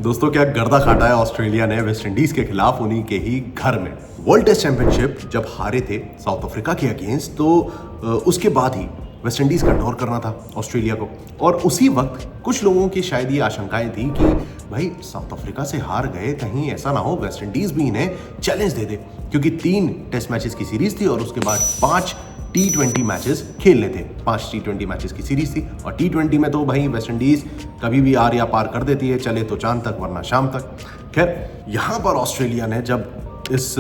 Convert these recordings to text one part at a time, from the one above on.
दोस्तों क्या गर्दा काटा है ऑस्ट्रेलिया ने वेस्ट इंडीज के खिलाफ उन्हीं के ही घर में। वर्ल्ड टेस्ट चैंपियनशिप जब हारे थे साउथ अफ्रीका के अगेंस्ट तो उसके बाद ही वेस्ट इंडीज का दौर करना था ऑस्ट्रेलिया को। और उसी वक्त कुछ लोगों की शायद ये आशंकाएं थी कि भाई साउथ अफ्रीका से हार गए, कहीं ऐसा ना हो वेस्ट इंडीज भी इन्हें चैलेंज दे दे, क्योंकि 3 टेस्ट मैचेस की सीरीज थी और उसके बाद 5 T20 मैचेस खेलने थे। 5 T20 मैचेस की सीरीज थी और T20 में तो भाई वेस्ट इंडीज कभी भी आर या पार कर देती है, चले तो चांद तक वरना शाम तक। खैर यहाँ पर ऑस्ट्रेलिया ने जब इस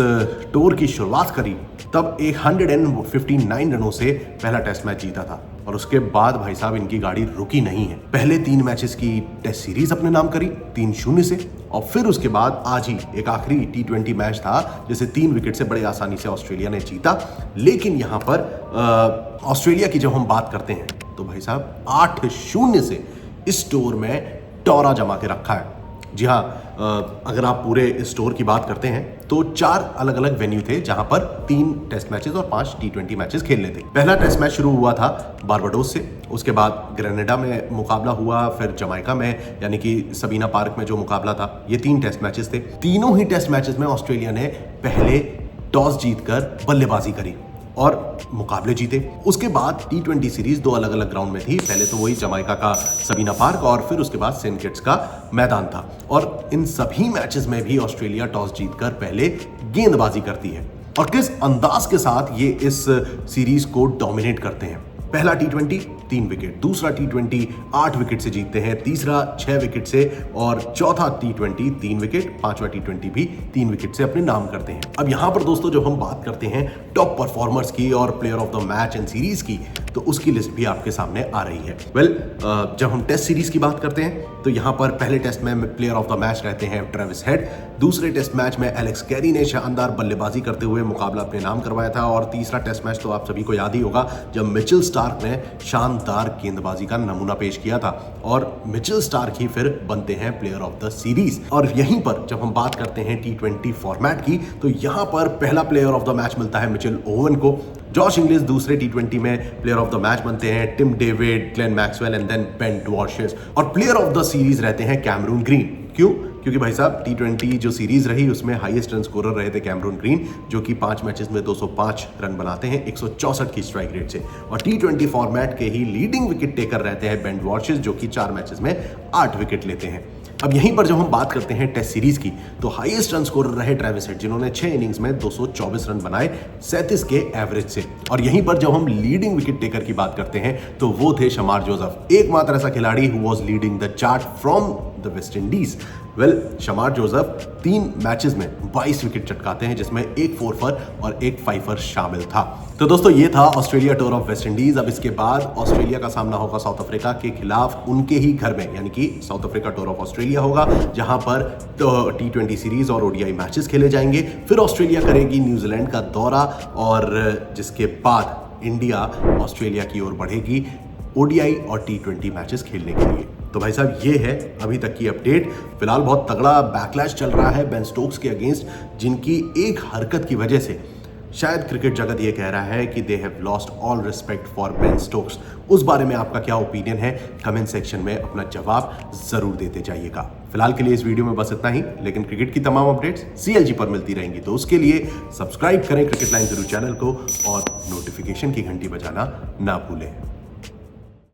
टूर की शुरुआत करी तब 159 रनों से पहला टेस्ट मैच जीता था और उसके बाद भाई साहब इनकी गाड़ी रुकी नहीं है। पहले 3 मैचेस की टेस्ट सीरीज अपने नाम करी 3-0 से और फिर उसके बाद आज ही एक आखिरी T20 मैच था जिसे 3 विकेट से बड़े आसानी से ऑस्ट्रेलिया ने जीता। लेकिन यहाँ पर ऑस्ट्रेलिया की जब हम बात करते हैं तो भाई साहब 8-0 से इस टूर में टोरा जमा के रखा है। जी हाँ, अगर आप पूरे स्टोर की बात करते हैं तो 4 अलग अलग वेन्यू थे जहां पर 3 टेस्ट मैचेस और 5 T20 मैचेस खेलने थे। पहला टेस्ट मैच शुरू हुआ था बारबाडोस से, उसके बाद ग्रेनेडा में मुकाबला हुआ, फिर जमाइका में यानी कि सबीना पार्क में जो मुकाबला था। ये 3 टेस्ट मैचेस थे। तीनों ही टेस्ट मैचेस में ऑस्ट्रेलिया ने पहले टॉस जीतकर बल्लेबाजी करी और मुकाबले जीते। उसके बाद T20 सीरीज 2 अलग अलग ग्राउंड में थी। पहले तो वही जमाइका का सबीना पार्क और फिर उसके बाद सेंट किट्स का मैदान था। और इन सभी मैचेस में भी ऑस्ट्रेलिया टॉस जीतकर पहले गेंदबाजी करती है और किस अंदाज के साथ ये इस सीरीज को डोमिनेट करते हैं। पहला T20 3 विकेट, दूसरा T20 8 विकेट से जीतते हैं, तीसरा 6 विकेट से और चौथा T20 3 विकेट, 5वां T20 भी 3 विकेट से अपने नाम करते हैं। अब यहां पर दोस्तों जब हम बात करते हैं टॉप परफॉर्मर्स की और player of the match and series की तो उसकी लिस्ट भी आपके सामने आ रही है। जब हम टेस्ट सीरीज की बात करते हैं तो यहां पर पहले टेस्ट में प्लेयर ऑफ द मैच रहते हैं ट्रेविस हेड। दूसरे टेस्ट मैच में एलेक्स कैरी ने शानदार बल्लेबाजी करते हुए मुकाबला अपने नाम करवाया था और तीसरा टेस्ट मैच तो आप सभी को याद ही होगा जब मिचेल स्टार्क ने शानदार गेंदबाजी का नमूना पेश किया था और मिचेल स्टार्क ही फिर बनते हैं प्लेयर ऑफ द सीरीज। और यहीं पर जब हम बात करते हैं T20 फॉर्मेट की तो यहां पर पहला प्लेयर ऑफ द मैच मिलता है मिचेल ओवन को। जॉश इंग्लिश दूसरे T20 में प्लेयर ऑफ द मैच बनते हैं, Tim David, Glenn Maxwell and then Ben Dwarshuis. और प्लेयर ऑफ द सीरीज रहते हैं कैमरून ग्रीन। क्यों? क्योंकि भाई साहब T20 जो सीरीज रही उसमें हाईएस्ट रन स्कोरर रहे थे कैमरून ग्रीन, जो कि 5 मैचेस में 205 रन बनाते हैं 164 की स्ट्राइक रेट से। और T20 फॉर्मेट के ही लीडिंग विकेट टेकर रहते हैं बेन डवॉर्शेस, जो कि 4 मैचेस में 8 विकेट लेते हैं। अब यहीं पर जब हम बात करते हैं टेस्ट सीरीज की तो हाईएस्ट रन स्कोरर रहे ट्रेविस हेड, जिन्होंने 6 इनिंग्स में 224 रन बनाए 37 के एवरेज से। और यहीं पर जब हम लीडिंग विकेट टेकर की बात करते हैं तो वो थे शमार जोसेफ, एकमात्र ऐसा खिलाड़ी who was leading the chart from the West Indies. शमार Joseph 3 matches में 22 विकेट चटकाते हैं, जिसमें 1 4-फर और 1 5-फर शामिल था। तो दोस्तों ये था Australia tour of West Indies. अब इसके बाद ऑस्ट्रेलिया का सामना होगा साउथ अफ्रीका के खिलाफ उनके ही घर में, यानी कि south Africa tour of Australia होगा, जहां पर T20 सीरीज और ODI मैचेस खेले जाएंगे। फिर ऑस्ट्रेलिया करेगी न्यूजीलैंड का दौरा और जिसके बाद इंडिया ऑस्ट्रेलिया की ओर बढ़ेगी ODI और T20 मैचेस खेलने के लिए। तो भाई साहब ये है अभी तक की अपडेट। फिलहाल बहुत तगड़ा बैकलैश चल रहा है बेन स्टोक्स के अगेंस्ट, जिनकी एक हरकत की वजह से शायद क्रिकेट जगत ये कह रहा है कि they have lost all respect for Ben Stokes. उस बारे में आपका क्या ओपिनियन है कमेंट सेक्शन में अपना जवाब जरूर देते जाइएगा। फिलहाल के लिए इस वीडियो में बस इतना ही, लेकिन क्रिकेट की तमाम अपडेट्स CLG पर मिलती रहेंगी, तो उसके लिए सब्सक्राइब करें क्रिकेट लाइन जरूर चैनल को और नोटिफिकेशन की घंटी बजाना ना भूलें।